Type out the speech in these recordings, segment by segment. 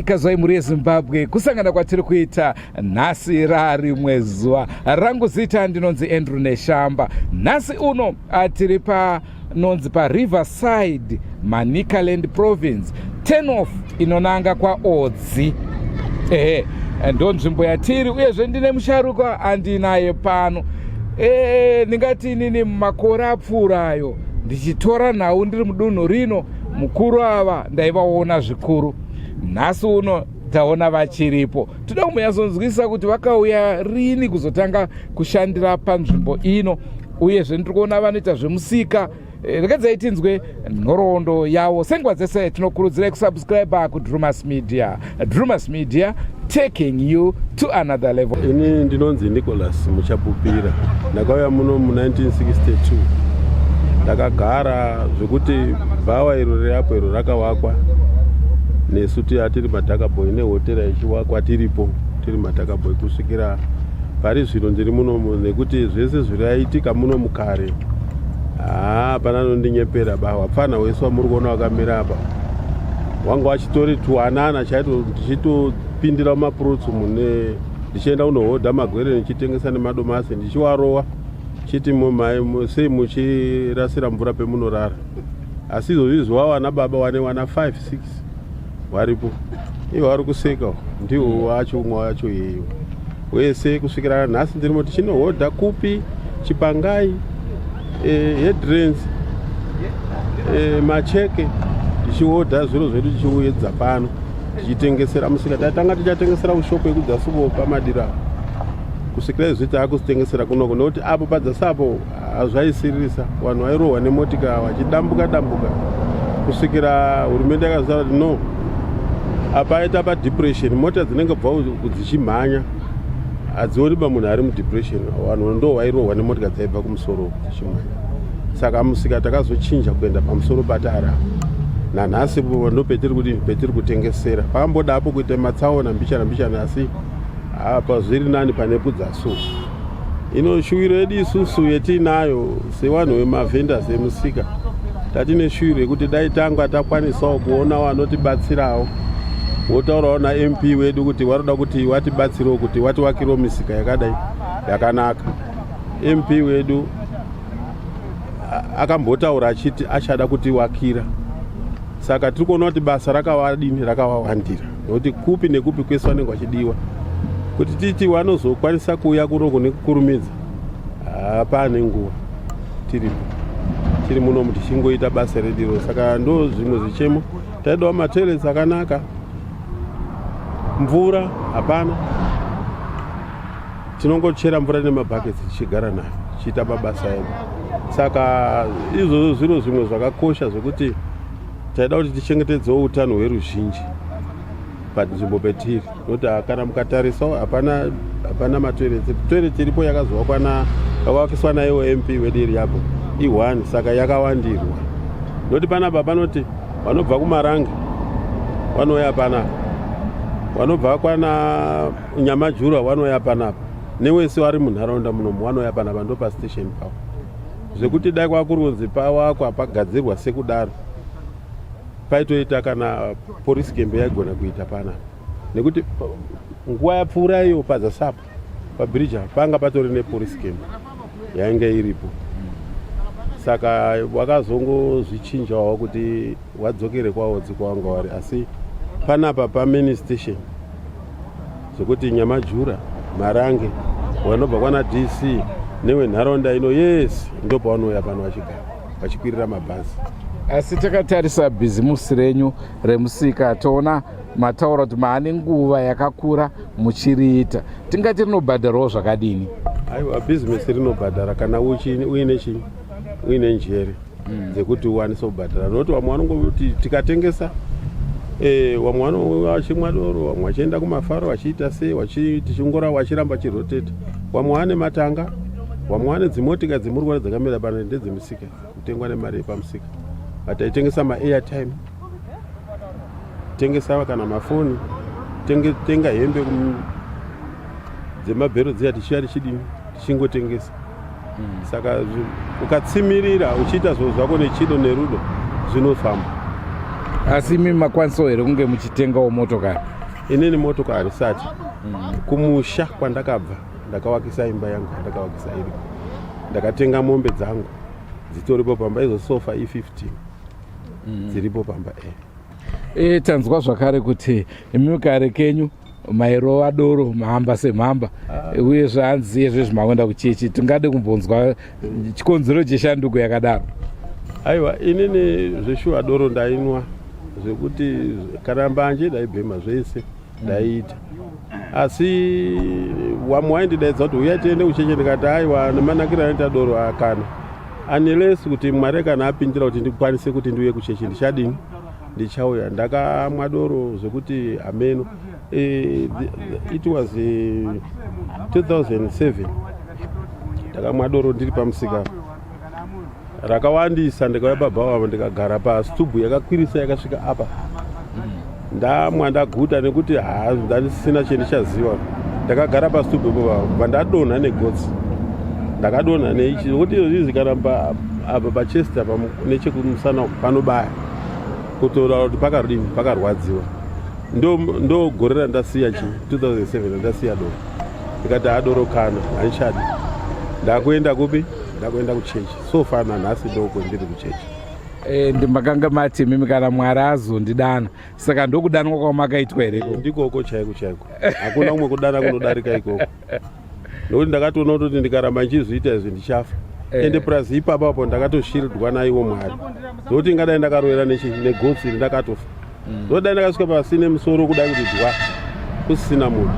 Kazwai muri Zimbabwe kusangana kwatiri kuita nhasi rari mwezuva rangu zita ndinonzi Andrew Neshamba. Nhasi uno tiri panonzi Riverside Manicaland Province turn-off inonanga kwaOdzi. Ndo nzvimbo yatiri uyezve ndine musharuka andinaye pano. Ndingati inini makore apfuurayo ndichitora nhau ndiri mudunhu rino mukuru ava ndaivaona zvikuru. Nhasi uno taona vachiripo. Toda kumunyatsokunzwisisa kuti vakauya rini kuzotanga kushandira panzvimbo ino, uyezve ndiri kuona vanoita zvemusika. Regai tinzwe nhoroondo yavo. Senguva dzese tinokurudzirai kusubscribe kuDrewmas Media. Drewmas Media, taking you to another level. Ini ndinonzi Nicholas Muchapupira. Ndakauya muno mu1962. Ndakagara zvekuti Vava iro ririapo iro rakavakwa. Nesu tiri Madhakaboy nehotera ichivakwa tiripo, tiri Madhakaboy kusvikira pari zvino ndiri muno nekuti zvese zviraitika muno mukare. Hapana nondinyepera ba wapfana weswa muri kuona wakamira apa. Wanga wachitori tuanana ndichitopindira mumapurutsu mune ndichienda kunohodha magwere ndichitengesa nemadomasi ndichiwarowa chiti sei muchirasira mvura pemunorara. Asi izvozvizwa wana baba wane wana 5-6 varipo. Ivo vari kuseka ndiwo wacho umwe wacho yeyo. Wese kusvikira nhasi ndiri moti chinohodha kupi chipangai headrands macheke ndichihodha zviro zvedu tichiuyedza pano tichitengesera musika. Tatanga tichatengesera kushopo yekudzasupo pamadira kusvikira izvi takusitengesera kunoko nokuti apo padzasapo hazvaisiririsa. Vanhu vairohwa nemotika vachidambuka kusvikira hurumende yakaziva kuti no, apaita padepression mota dzinenge bva dzichimhanya hadzioni munhu ari mudepression. Vanhu ndo vairohwa nemotika dzaibva kumusoro dzichimhanya. Saka musika takazochinja kuenda pamusoro patara. Nanhasi ndo petiri kutengesera. Pakamboda apo kuita matsaona mbichana asi apa zviri nani pane kudzasu. Ino shuwiro yedu isusu yetinayo sevanhu vemavhenders emusika, tatine shuwiro yekuti dai tanga takwanisawo kuona vanotibatsirawo. Wotaurawo naMP wedu kuti waroda kuti watibatsirewo kuti watiwakirewo misika yakadai yakanaka. MP wedu akambotaura achiti achada kutiwakira. Saka tiri kuona kuti basa rakawawandira nokuti kupi nekupi kwese vanenge vachidiwa. Kuti titi vanozokwanisa kuuya kunoko nekukurumidza, hapane nguva tiri muno tichingoita basa rediro. Saka ndo zvimwe zvichemo. Taidawo matoilets akanaka, mvura hapana, tinongochera mvura nemabhaketsi tichigara nayo tichiita mabasa edu. Saka izvozvo zviro zvimwe zvakakosha zvekuti taida kuti tichengetedzewo utano hweruzhinji panzvimbo petiri. Nokuti kana mukatarisawo hapana matoilets. Toilet iripo yakavakiswa naiwo MP wedu iri yapo i1, saka yakawandirwa. Nokuti panapa panoti vanobva kumarangi vanouya panapa, vanobva kwana Nyamajura vanouya panapa, newese vari munharaunda munomu vanouya panapa. Ndo pastation pavo zvekuti dai kwakurunzi pawakwa pagadzirwa sekudaro paitoita kana police camp yaigona kuita panapa. Nekuti nguva yapfuura iyo padzasapo pabridge panga patori nepolice camp yainge iripo. Saka wakazongozvichinjawo kuti wadzokere kwaOdzi kwawanga wari. Asi panapa pamain station zvekuti Nyamajura, Marange, vanobva kwana DC newenharaunda ino yese ndo pavanouya pano vachigara vachikwirira mabhazi. Asi takatarisa bhizimusi renyu remusika toona mataura kuti maane nguva yakakura muchiriita. Tingati rinobhadharawo zvakadini? Aiwa, bhizimusi rinobhadhara kana uine njere dzekuti uwanise kubhadhara. Nokuti vamwe vanongoti tikatengesa vamwe vanovachimwa doro, vamwe vachienda kumafaro vachiita sei, tichingora vachiramba chiroteta. Vamwe vane matanga, vamwe vane dzimotika dzemurwara dzakamira pano ndedzemusika kutengwa nemari yepamusika. taitengesa ma-airtime, tengesa kana mafoni, tenga hembe dzemabhero dziya tichiya tichidini tichingotengesa. Saka ukatsimirira uchiita zvinhu zvako nechido nerudo zvinofamba. Asi imi makwanisawo here kunge muchitengawo motokari? Inini motokari sati. Kumusha kwandakabva ndakavakisa imba yangu, ndakavakisa iri, ndakatenga mombe dzangu dzitoripo pamba, izo sofa E15 dziripo pamba. Tanzwa zvakare kuti imi kare kenyu mairova doro mahamba semhamba, uye zvanzi izvezvi maenda kuchechi. Tingade kumbonzwa chikonzero cheshanduko yakadaro. Aiwa, inini zveshuwa doro ndainwa zvekuti kana mbanje daibhema zvese ndaiita, asi wamwe waindidaidza kuti uya tiende kuchechi, ndikati aiwa nemanakiro anoita doro akana anilesi kuti Mwari kana apindira kuti ndikwanise kuti ndiuye kuchechi ndichadini, ndichauya. Ndakamwa doro zvekuti ameno. It was 2007 ndakamwa doro ndiri pamusika rakawandisa, ndikauya paBhava ndikagara pasitubhu yakakwirisa yakasvika apa. Ndamwa ndaguta nekuti ndasina chendichaziva. Ndakagara pasitubhu ipapo ndadonha negotsi, ndakadonha neichi kuti izvizikana apa pachesta nechekumusana panobaya kutora kuti pakadini pakarwadziwa. Ndo gore randasiya 2007 ndasiya doro, ndikati adoro kana anishadi. Ndakuenda kupi? Ndakuenda kuchechi. So far nanhasi ndoko ndiri kuchechi. Ndimakanga mati mimi kana Mwari azondidana, saka ndokudanwa kwamakaitwa here? Ndikoko chaiko chaiko, hakuna umwe kudana kunodarika ikoko. Nokuti ndakatoona kuti ndikaramba ndichizviita izvi ndichafa. Ende plus ipapo ndakatoshirudwa naiwo Mwari, zvokuti ngadai ndakarwera negotsi ndakatofa. Ndodai ndakasvika pasine musoro kudai kuti dhwa kusina munhu.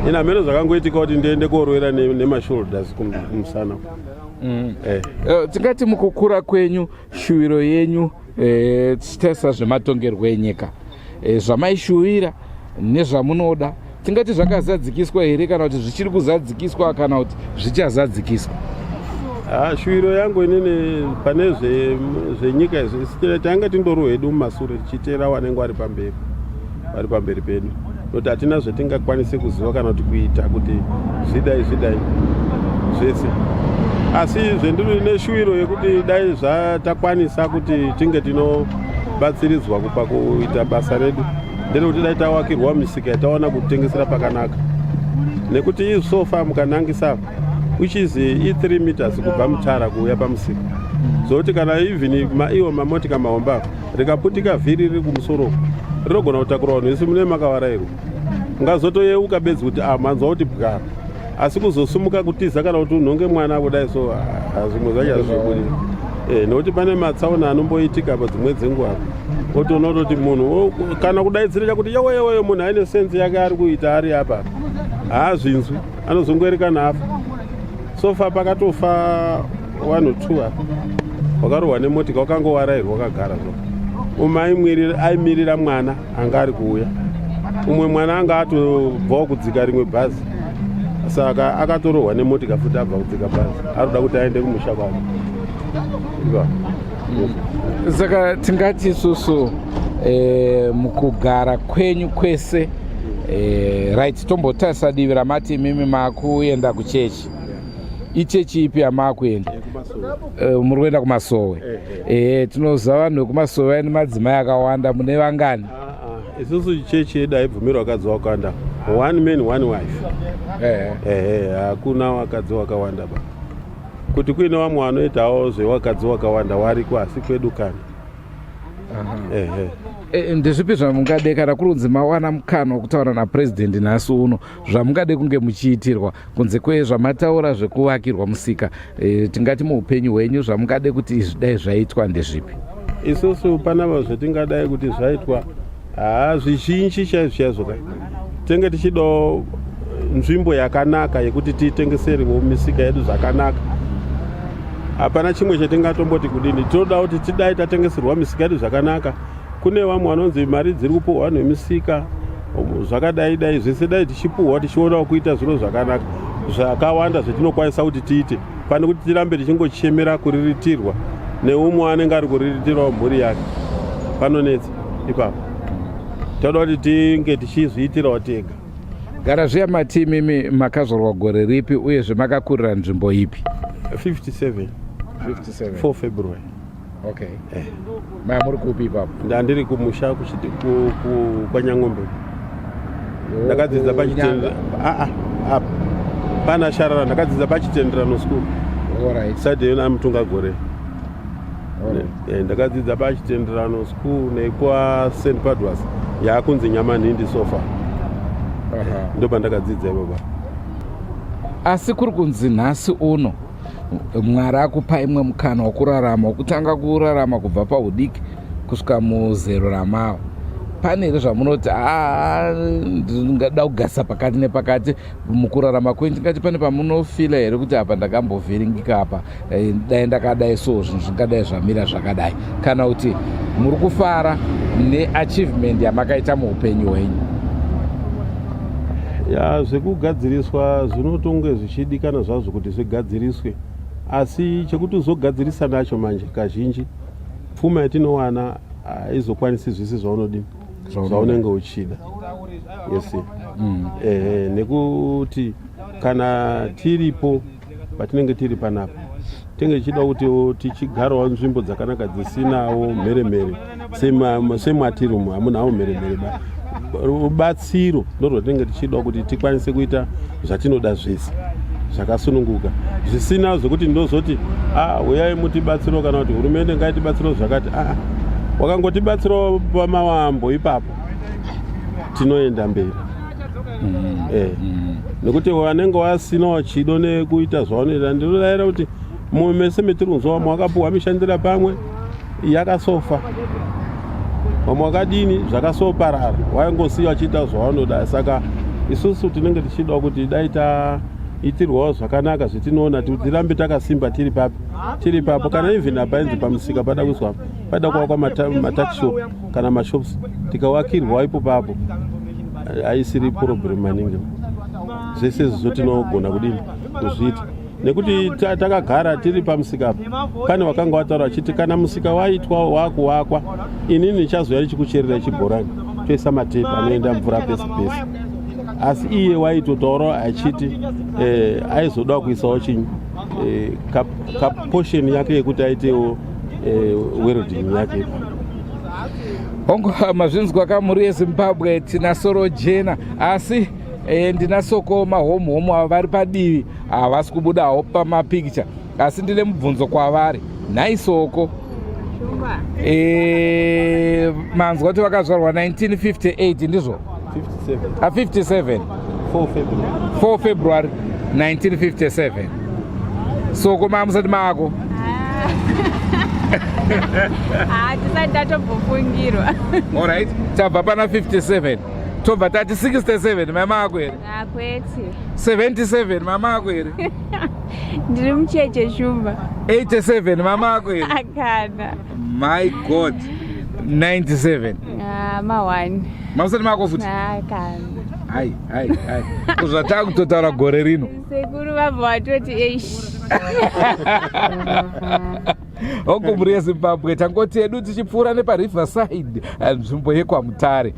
Ina meno zvakangoitika kuti ndiende korwera nemashoulders kumusana. Tingati mukukura kwenyu, shuwiro yenyu tichitaisa zvematongerwo enyika, zvamaishuwira nezvamunoda, tingati zvakazadzikiswa here kana kuti zvichiri kuzadzikiswa kana kuti zvichazadzikiswa? Shuwiro yangu inini pane zvenyika izvi tanga tindoro hedu mumasure tichiteera wanenge vari pamberi pedu, nokuti hatina zvatingakwanise kuziva kana kuti kuita kuti zvidai zvese. Asi zvendiri neshuwiro yekuti dai zvatakwanisa kuti tinge tinobatsiridzwa pakuita basa redu, nderekuti dai tawakirwa misika yataona kutengesera pakanaka, nekuti izvi sofa mukanangisa which is 3 meters kubva Mutare kuuya pamusika, zvokuti kana even iwo mamotika mahomba rikaputika vhiri riri kumusoro rinogona kutakura vanhu vese mune makavara iro, ungazotoyeuka bedzi kuti manzwa kuti bwara, asi kuzosumuka kutiza kana kuti unhonge mwana kudai so zvimwe zvacho hazvibudi. Nokuti pane matsaona anomboitika padzimwe dzenguva, otoona kuti munhu kana kudaidzira kuti yeweyewe munhu aine senzi yake ari kuita ari apa haazvinzwi, anozongoereka nafa. Sofa pakatofa 1 or 2 wakarohwa nemotika, wakangowarairwa wakagara zvo. Umai aimirira mwana anga ari kuuya, umwe mwana anga atobvawo kudzika rimwe bhazi, saka akatorohwa nemotika futi abva kudzika bhazi, arikuda kuti aende kumusha kwake. Saka tingati isusu mukugara kwenyu kwese, right, tombotarisa divi ramati imimi makuenda kuchechi. Ichechi ipi yamakuenda? Muri kuenda kumasowe. Tinoziva vanhu vekumasowe vaine madzimai akawanda, mune vangani? Isusu chechi yedu haibvumirwa vakadzi vakawanda, 1 man 1 wife. Hakuna vakadzi vakawanda ba. Kuti kuine vamwe vanoitawo zvevakadzi vakawanda wariko, asi kwedu kani. Ndezvipi zvamungade kana kurunzi mawana mukana wokutaura napresident nhasi uno, zvamungade kunge muchiitirwa kunze kwezvamataura zvekuvakirwa musika, tingati muupenyu hwenyu zvamungade kuti izvi dai zvaitwa ndezvipi? Isusu panava zvatingadai kuti zvaitwa zvizhinji chaizvo kai. Tenge tichidawo nzvimbo yakanaka yekuti tiitengeserewo misika yedu zvakanaka. Hapana chimwe chatingatomboti kudini, tinoda kuti tidai tatengeserwa misika yedu zvakanaka. Kune vamwe vanonzi mari dziri kupuhwa vanhu vemisika zvakadai zvese dai tichipuhwa tichionawo kuita zviro zvakanaka zvakawanda zvatinokwanisa kuti tiite, pane kuti tirambe tichingochemera kuriritirwa neumwe anenge ari kuriritirawo mhuri yake panonetsa ipapo. Toda kuti tinge tichizviitirawo tega. Garazviya mati mimi makazvarwa gore ripi uyezve makakurira nzvimbo ipi? 57 4 February. Okay. Maya muri kupi ipapo? Ndandiri kumusha kwaNyang'ombe. Ndakadzidza pachitendera. Pana Sharara ndakadzidza pachitenderano school. Alright. Side yona mutunga gore. Ndakadzidza pachitenderano school nekwa St Padwas yakunzi Nyamanhindi sofa. Ndo pandakadzidza baba. Asi kuri kunzi nhasi uno Mwari akupa imwe mukana wokurarama, wokutanga kurarama kubva paudiki kusvika muzero ramao. Pane here zvamunoti ndingada kugasa pakati nepakati mukurarama kwenyu? Tingati pane pamunofila here kuti apa ndakambovhiringika apa, dai ndakadai so zvinhu zvingadai zvamira zvakadai, kana kuti muri kufara neachievement yamakaita muupenyu hwenyu? Zvekugadziriswa zvinotonge zvichidikana zvazvo kuti zvigadziriswe, asi chekuti uzogadzirisa nacho manje kazhinji pfuma yatinowana haizokwanisi zvese zvaunodini zvaunenge uchida. Yes. Nekuti kana tiripo patinenge tiri panapa tinge tichida kuti tichigarawo nzvimbo dzakanaka dzisinawo mheremhere semwatirimu hamunawo mheremhere rubatsiro ndorwatinenge tichida kuti tikwanise kuita zvatinoda zvese zvakasununguka zvisina zvokuti ndozoti uyai mutibatsiro kana kuti hurumende ngaitibatsiro zvakati. Wakangotibatsirawo pamawambo ipapo tinoenda mberi. Nekuti wanenge wasinawo chido nekuita zvaunoita, ndinodavira kuti mese metirunzwa mwakapuhwa mishandira pamwe yakasofa, vamwe wakadini zvakasoparara, waingosiya wachiita zvaunoda. Saka isusu tinenge tichida kuti dai taitirwawo zvakanaka zvetinoona tirambe takasimba tiri papo kana even apainzi pamusika pada kuiswa pada kuvakwa matakishop kana mashops tikawakirwa ipo papo haisiri problem maningi. Zvese zvotinogona kudini kuzviita nekuti takagara tiri pamusika pane wakanga wataura achiti kana musika waitwa wakuwakwa inini ndichazoya ndichikucherera chibhorani toisa matepi anoenda mvura pese pese. Asi iye waitotaura achiti aizoda kuisawo chinyi kaposheni yake yekuti aitewo welding yake. Hongo mazvinzwa kamuri yeZimbabwe tina soro jena, asi ndina soko mahomu avari padivi havasi kubudawo pamapikicha, asi ndine mubvunzo kwavari. Nhai soko, manzwa kuti vakazvarwa 1958 ndizvo? 57 4 February 1957. Soko mamusati mako? Tisati ndatombofungirwa. Alright, tabva pana 57 tobva tati 67 mama ako here? Kwete. 77 mama ako here? Ndiri mucheche shumba. 87 mama ako here? Akana. My God. 97 ma1 mamusati mako futi? Akana. Hai kuzvatava kutotaura gore rino. Sekuru vabva watoti eish. Hongo muri yeZimbabwe tangoti edu tichipfuura nepariverside nzvimbo yekwaMutare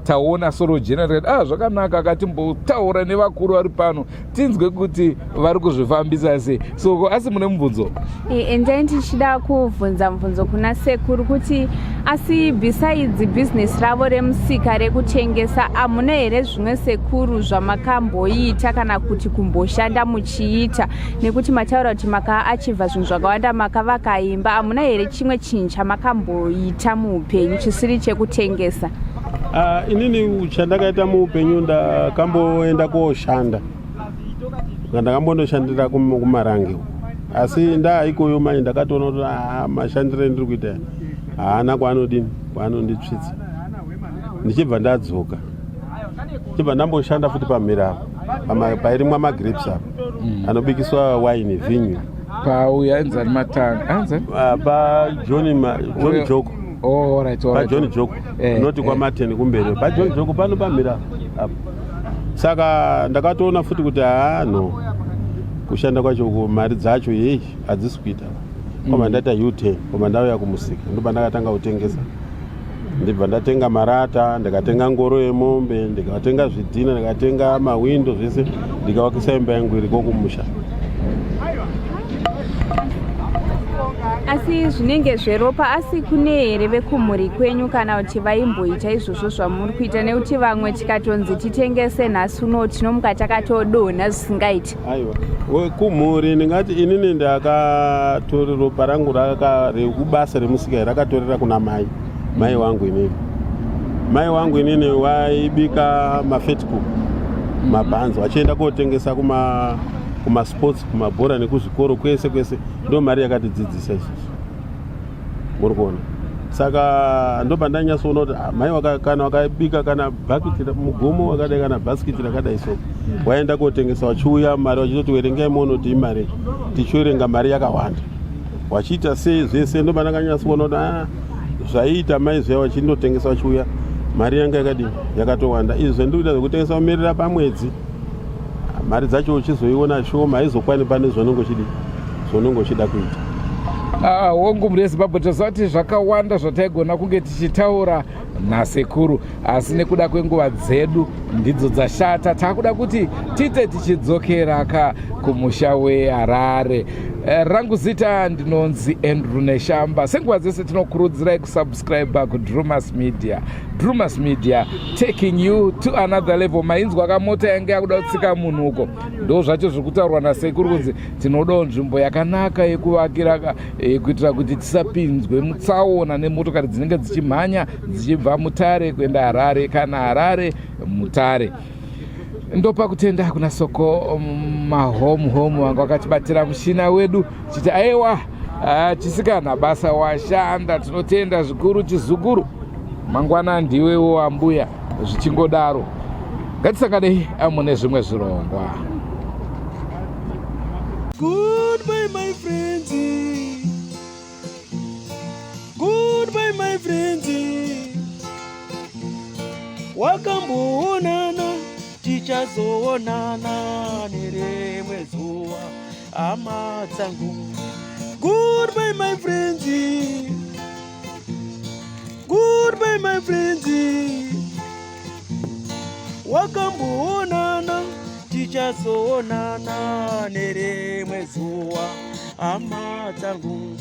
taona soro jena zvakanaka akatimbotaura nevakuru vari pano tinzwe kuti vari kuzvifambisa sei. Soko asi mune mubvunzo? Endai tichida kubvunza mubvunzo kuna sekuru kuti asi besides business ravo remusika rekutengesa amuna here zvimwe sekuru zvamakamboita kana kuti kumboshanda muchiita, nekuti mataura kuti makaachivha zvinhu zvakawanda, makavaka imba, amuna here chimwe chinhu chamakamboita muupenyu chisiri chekutengesa? Inini chandakaita muupenyu ndakamboenda kooshanda, ndakambondoshandira kumarange, asi ndaikoyo manje ndakatoona kuti mashandiro ndiri kuita haana kwanonditsvitsa. Ndichibva ndadzoka chibva ndamboshanda futi pamirava pairimwa amagrapes apo anobikiswa waini vinyu pauya enzani matanga paJohn Joko. Right. paJohn Joko noti kwamateni kumberi paJohn Joko pano pamirava apo. Saka ndakatoona futi kuti no kushanda kwacho mari dzacho hadzisi kuita. kwamba ndaita U10 kwamba ndauya kumusika ndobva ndakatanga kutengesa. Ndibva ndatenga marata, ndikatenga ngoro yemombe, ndikatenga zvidhina, ndikatenga mawindo zvese, ndikavakisa imba yangu iriko kumusha. Asi zvinenge zveropa, asi kune here vekumhuri kwenyu kana kuti vaimboita izvozvo zvamuri kuita, nekuti vamwe tikatonzi titengese nhasi uno tinomuka takatodonha zvisingaiti? Aiwa, kumhuri ndingati inini ndakatora ropa rangu rekubasa remusika rakatorera kuna mai wangu inini. Mai wangu inini waibika mafetcook, mabhanzi, wachienda kotengesa kuma sports, kumabhora nekuzvikoro kwese ndo mari yakatidzidzisa izvozvo. Muri kuona? Saka ndobva ndanyatsoona kuti mai kana wakabika kana bhakiti mugomo wakadai kana bhasikiti rakadai so, waenda kotengesa wachiuya mari wachitoti werengai muonoti imari tichiverenga mari yakawanda. Wachiita sei zvese ndobva ndakanyatsoona kuti zvaiita mai zviya wachindotengesa wachiuya mari yanga yakadini yakatowanda. Izvi ndikuita zvekutengesa kumirira pamwedzi, mari dzacho uchizoiona shoma, haizokwani pane zvonongo chida kuita. Hongu muri yeZimbabwe tozvati zvakawanda zvataigona kunge tichitaura nasekuru, asi nekuda kwenguva dzedu ndidzo dzashata. Takuda kuti tite tichidzokera kumusha weHarare. Rangu zita ndinonzi Andrew Neshamba. Senguva dzese tinokurudzirai kusubscribe kuDrewmas Media. Drewmas Media, taking you to another level. Mainzwa akamota yange yakuda kutsika munhu uko. Ndo zvacho zvekutaurwa nasekuru kunzi tinodawo nzvimbo yakanaka yekuvakira kuitira kuti tisapinzwe mutsaona nemotokari dzinenge dzichimhanya dzichibva Mutare kuenda Harare kana Harare Mutare. Ndopa kutenda kuna soko home wangu wakatibatira mushina wedu chiti aiwa chisikana basa washanda, tinotenda zvikuru chizukuru, mangwana ndiwewo ambuya. Zvichingodaro ngatisanganei mune zvimwe zvirongwa. Goodbye my friends, goodbye my friends, wakamboonana tichazoonana nerimwe zuva hama dzangu. Goodbye my friends, goodbye my friends, wakamboonana tichazoonana nerimwe zuva hama dzangu.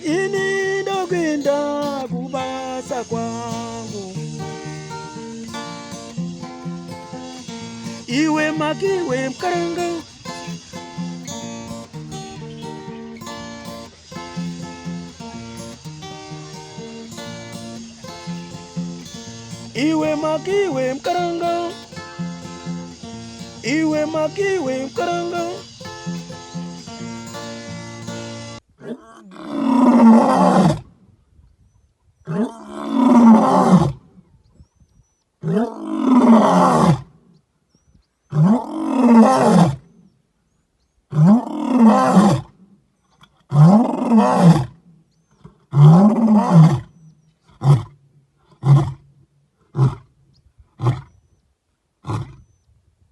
Ini ndokwenda kubasa kwangu, iwe makiwe mkaranga, iwe makiwe mkaranga, iwe makiwe mkaranga.